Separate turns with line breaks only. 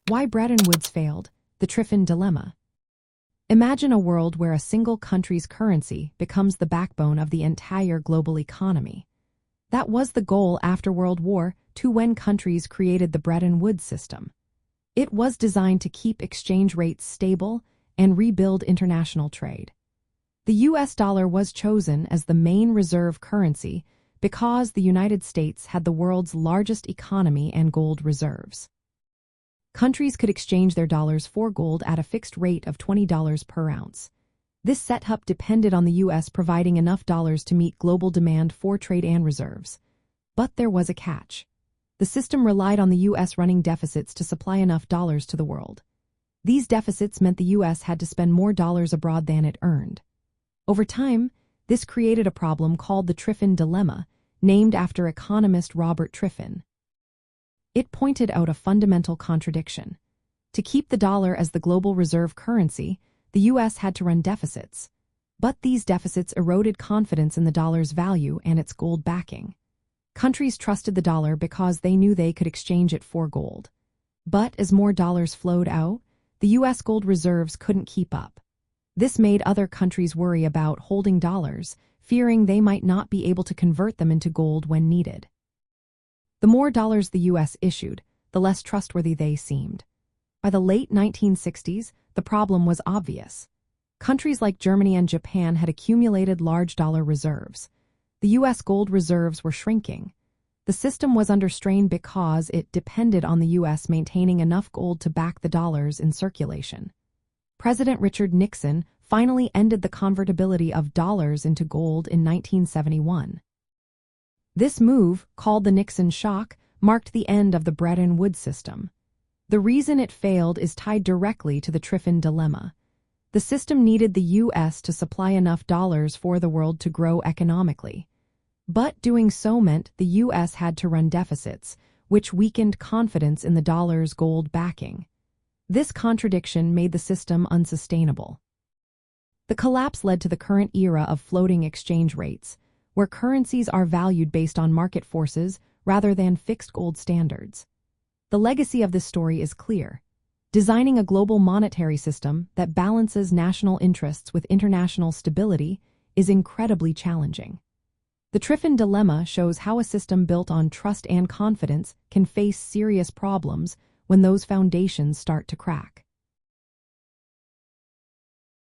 Why Bretton Woods Failed, the Triffin Dilemma. Imagine a world where a single country's currency becomes the backbone of the entire global economy. That was the goal after World War II when countries created the Bretton Woods system. It was designed to keep exchange rates stable and rebuild international trade. The US dollar was chosen as the main reserve currency because the United States had the world's largest economy and gold reserves. Countries could exchange their dollars for gold at a fixed rate of $20 per ounce. This setup depended on the U.S. providing enough dollars to meet global demand for trade and reserves. But there was a catch. The system relied on the U.S. running deficits to supply enough dollars to the world. These deficits meant the U.S. had to spend more dollars abroad than it earned. Over time, this created a problem called the Triffin Dilemma, named after economist Robert Triffin. It pointed out a fundamental contradiction. To keep the dollar as the global reserve currency, the U.S. had to run deficits. But these deficits eroded confidence in the dollar's value and its gold backing. Countries trusted the dollar because they knew they could exchange it for gold. But as more dollars flowed out, the U.S. gold reserves couldn't keep up. This made other countries worry about holding dollars, fearing they might not be able to convert them into gold when needed. The more dollars the U.S. issued, the less trustworthy they seemed. By the late 1960s, the problem was obvious. Countries like Germany and Japan had accumulated large dollar reserves. The U.S. gold reserves were shrinking. The system was under strain because it depended on the U.S. maintaining enough gold to back the dollars in circulation. President Richard Nixon finally ended the convertibility of dollars into gold in 1971. This move, called the Nixon shock, marked the end of the Bretton Woods system. The reason it failed is tied directly to the Triffin Dilemma. The system needed the U.S. to supply enough dollars for the world to grow economically. But doing so meant the U.S. had to run deficits, which weakened confidence in the dollar's gold backing. This contradiction made the system unsustainable. The collapse led to the current era of floating exchange rates, where currencies are valued based on market forces rather than fixed gold standards. The legacy of this story is clear. Designing a global monetary system that balances national interests with international stability is incredibly challenging. The Triffin Dilemma shows how a system built on trust and confidence can face serious problems when those foundations start to crack.